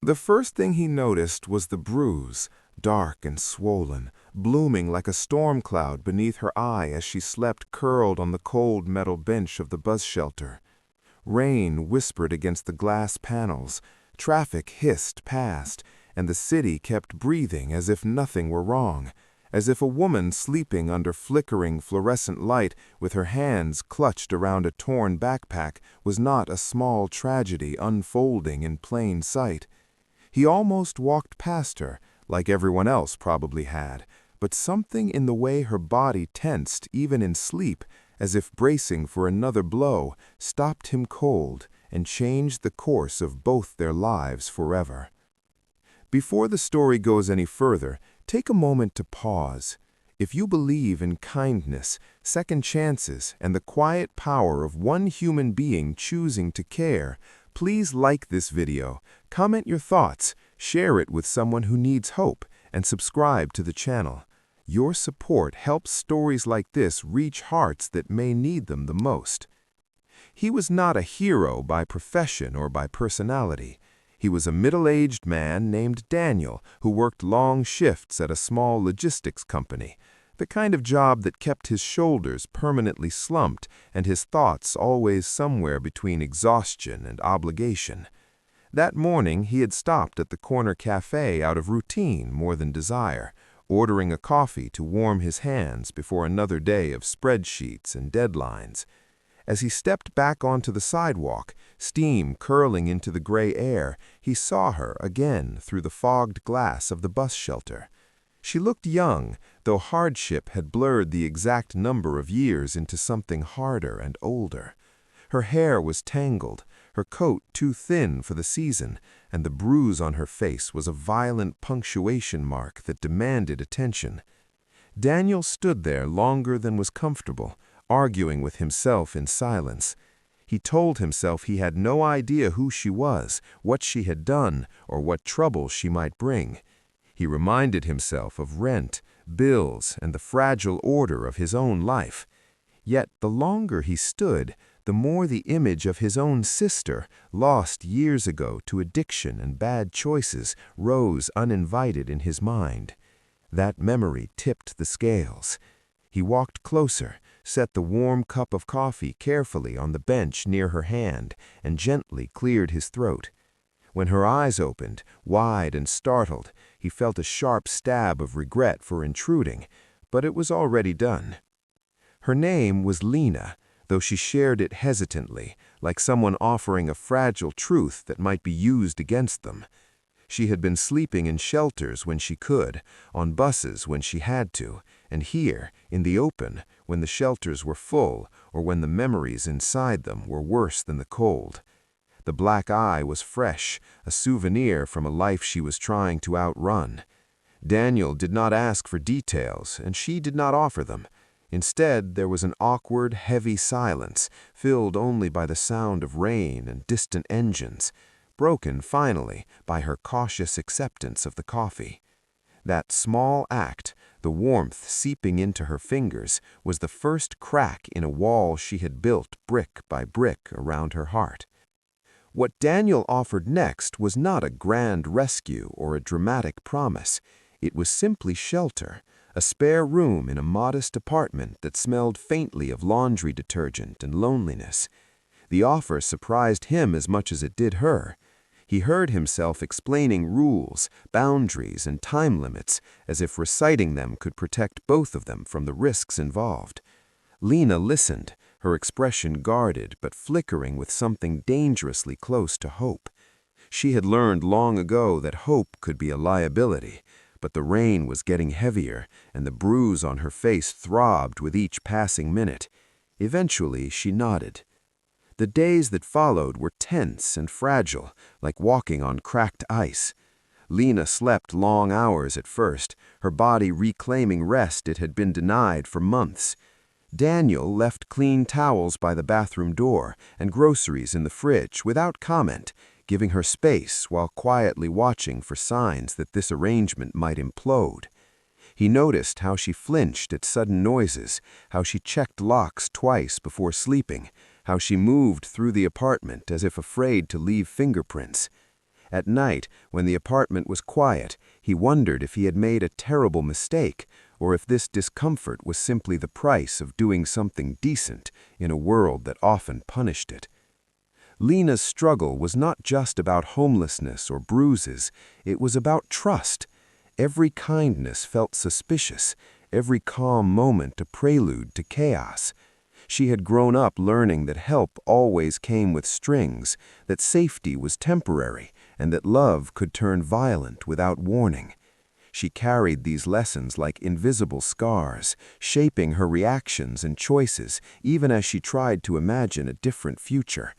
The first thing he noticed was the bruise, dark and swollen, blooming like a storm cloud beneath her eye as she slept curled on the cold metal bench of the bus shelter. Rain whispered against the glass panels, traffic hissed past, and the city kept breathing as if nothing were wrong, as if a woman sleeping under flickering fluorescent light with her hands clutched around a torn backpack was not a small tragedy unfolding in plain sight. He almost walked past her, like everyone else probably had, but something in the way her body tensed even in sleep, as if bracing for another blow, stopped him cold and changed the course of both their lives forever. Before the story goes any further, take a moment to pause. If you believe in kindness, second chances, and the quiet power of one human being choosing to care, please like this video, comment your thoughts, share it with someone who needs hope, and subscribe to the channel. Your support helps stories like this reach hearts that may need them the most. He was not a hero by profession or by personality. He was a middle-aged man named Daniel who worked long shifts at a small logistics company, the kind of job that kept his shoulders permanently slumped and his thoughts always somewhere between exhaustion and obligation. That morning he had stopped at the corner cafe out of routine more than desire, ordering a coffee to warm his hands before another day of spreadsheets and deadlines. As he stepped back onto the sidewalk, steam curling into the gray air, he saw her again through the fogged glass of the bus shelter. She looked young, though hardship had blurred the exact number of years into something harder and older. Her hair was tangled, her coat too thin for the season, and the bruise on her face was a violent punctuation mark that demanded attention. Daniel stood there longer than was comfortable, arguing with himself in silence. He told himself he had no idea who she was, what she had done, or what trouble she might bring. He reminded himself of rent, bills, and the fragile order of his own life. Yet the longer he stood, the more the image of his own sister, lost years ago to addiction and bad choices, rose uninvited in his mind. That memory tipped the scales. He walked closer, set the warm cup of coffee carefully on the bench near her hand, and gently cleared his throat. When her eyes opened, wide and startled, he felt a sharp stab of regret for intruding, but it was already done. Her name was Lena, though she shared it hesitantly, like someone offering a fragile truth that might be used against them. She had been sleeping in shelters when she could, on buses when she had to, and here, in the open, when the shelters were full or when the memories inside them were worse than the cold. The black eye was fresh, a souvenir from a life she was trying to outrun. Daniel did not ask for details, and she did not offer them. Instead, there was an awkward, heavy silence, filled only by the sound of rain and distant engines, broken, finally, by her cautious acceptance of the coffee. That small act, the warmth seeping into her fingers, was the first crack in a wall she had built brick by brick around her heart. What Daniel offered next was not a grand rescue or a dramatic promise. It was simply shelter, a spare room in a modest apartment that smelled faintly of laundry detergent and loneliness. The offer surprised him as much as it did her. He heard himself explaining rules, boundaries, and time limits, as if reciting them could protect both of them from the risks involved. Lena listened, her expression guarded but flickering with something dangerously close to hope. She had learned long ago that hope could be a liability, but the rain was getting heavier, and the bruise on her face throbbed with each passing minute. Eventually, she nodded. The days that followed were tense and fragile, like walking on cracked ice. Lena slept long hours at first, her body reclaiming rest it had been denied for months. Daniel left clean towels by the bathroom door and groceries in the fridge without comment, giving her space while quietly watching for signs that this arrangement might implode. He noticed how she flinched at sudden noises, how she checked locks twice before sleeping, how she moved through the apartment as if afraid to leave fingerprints. At night, when the apartment was quiet, he wondered if he had made a terrible mistake, or if this discomfort was simply the price of doing something decent in a world that often punished it. Lena's struggle was not just about homelessness or bruises, it was about trust. Every kindness felt suspicious, every calm moment a prelude to chaos. She had grown up learning that help always came with strings, that safety was temporary, and that love could turn violent without warning. She carried these lessons like invisible scars, shaping her reactions and choices even as she tried to imagine a different future.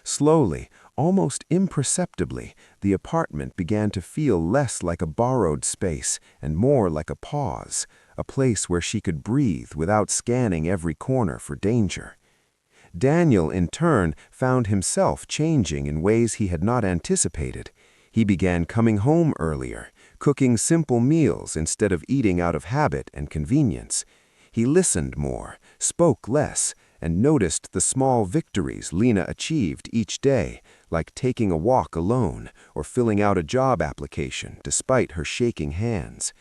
Slowly, almost imperceptibly, the apartment began to feel less like a borrowed space and more like a pause, a place where she could breathe without scanning every corner for danger. Daniel, in turn, found himself changing in ways he had not anticipated. He began coming home earlier, cooking simple meals instead of eating out of habit and convenience. He listened more, spoke less, and noticed the small victories Lena achieved each day, like taking a walk alone or filling out a job application despite her shaking hands.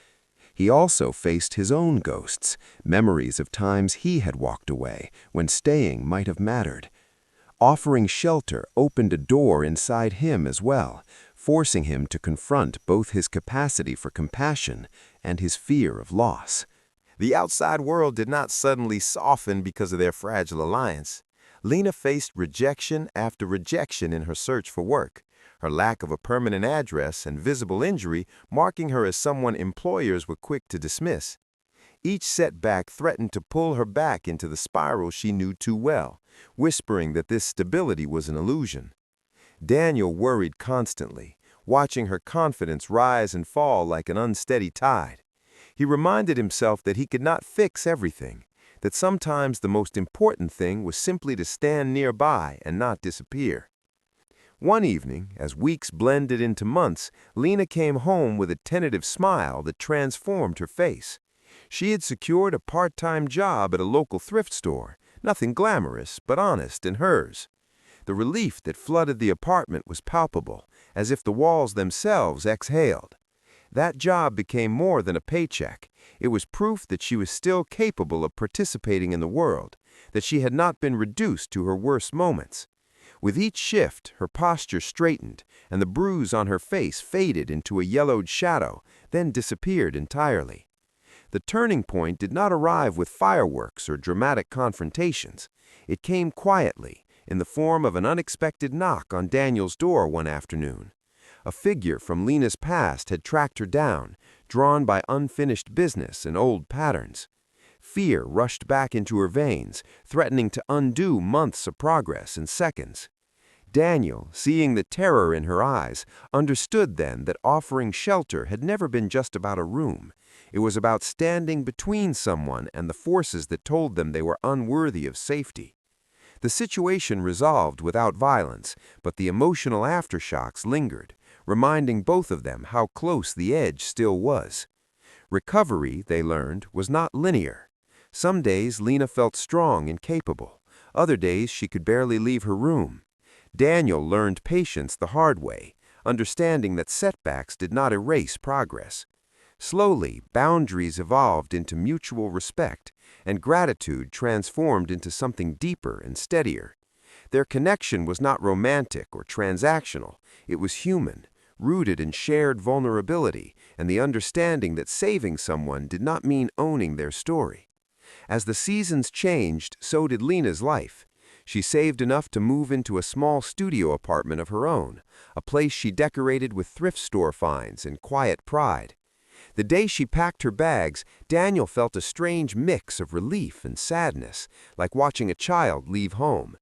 He also faced his own ghosts, memories of times he had walked away when staying might have mattered. Offering shelter opened a door inside him as well, forcing him to confront both his capacity for compassion and his fear of loss. The outside world did not suddenly soften because of their fragile alliance. Lena faced rejection after rejection in her search for work, her lack of a permanent address and visible injury marking her as someone employers were quick to dismiss. Each setback threatened to pull her back into the spiral she knew too well, whispering that this stability was an illusion. Daniel worried constantly, watching her confidence rise and fall like an unsteady tide. He reminded himself that he could not fix everything, that sometimes the most important thing was simply to stand nearby and not disappear. One evening, as weeks blended into months, Lena came home with a tentative smile that transformed her face. She had secured a part-time job at a local thrift store, nothing glamorous but honest and hers. The relief that flooded the apartment was palpable, as if the walls themselves exhaled. That job became more than a paycheck. It was proof that she was still capable of participating in the world, that she had not been reduced to her worst moments. With each shift, her posture straightened, and the bruise on her face faded into a yellowed shadow, then disappeared entirely. The turning point did not arrive with fireworks or dramatic confrontations. It came quietly, in the form of an unexpected knock on Daniel's door one afternoon. A figure from Lena's past had tracked her down, drawn by unfinished business and old patterns. Fear rushed back into her veins, threatening to undo months of progress in seconds. Daniel, seeing the terror in her eyes, understood then that offering shelter had never been just about a room. It was about standing between someone and the forces that told them they were unworthy of safety. The situation resolved without violence, but the emotional aftershocks lingered, reminding both of them how close the edge still was. Recovery, they learned, was not linear. Some days Lena felt strong and capable. Other days she could barely leave her room. Daniel learned patience the hard way, understanding that setbacks did not erase progress. Slowly, boundaries evolved into mutual respect, and gratitude transformed into something deeper and steadier. Their connection was not romantic or transactional. It was human, rooted in shared vulnerability and the understanding that saving someone did not mean owning their story. As the seasons changed, so did Lena's life. She saved enough to move into a small studio apartment of her own, a place she decorated with thrift store finds and quiet pride. The day she packed her bags, Daniel felt a strange mix of relief and sadness, like watching a child leave home.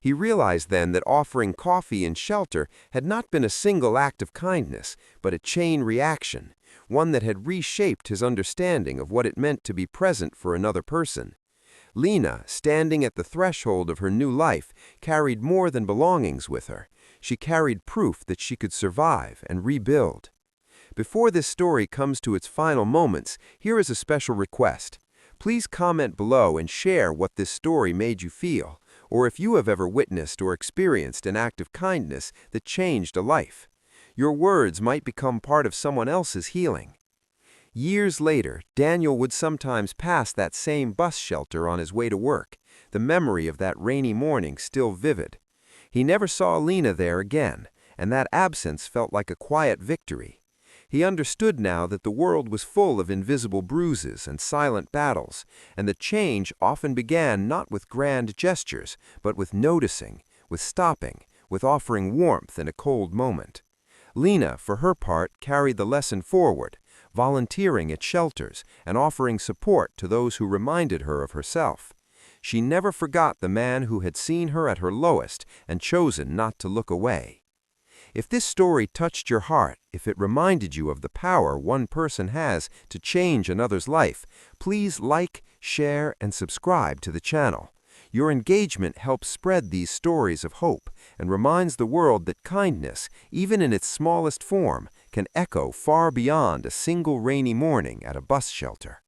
He realized then that offering coffee and shelter had not been a single act of kindness, but a chain reaction, one that had reshaped his understanding of what it meant to be present for another person. Lena, standing at the threshold of her new life, carried more than belongings with her. She carried proof that she could survive and rebuild. Before this story comes to its final moments, here is a special request. Please comment below and share what this story made you feel, or if you have ever witnessed or experienced an act of kindness that changed a life. Your words might become part of someone else's healing. Years later, Daniel would sometimes pass that same bus shelter on his way to work, the memory of that rainy morning still vivid. He never saw Lena there again, and that absence felt like a quiet victory. He understood now that the world was full of invisible bruises and silent battles, and that change often began not with grand gestures, but with noticing, with stopping, with offering warmth in a cold moment. Lena, for her part, carried the lesson forward, volunteering at shelters and offering support to those who reminded her of herself. She never forgot the man who had seen her at her lowest and chosen not to look away. If this story touched your heart, if it reminded you of the power one person has to change another's life, please like, share, and subscribe to the channel. Your engagement helps spread these stories of hope and reminds the world that kindness, even in its smallest form, can echo far beyond a single rainy morning at a bus shelter.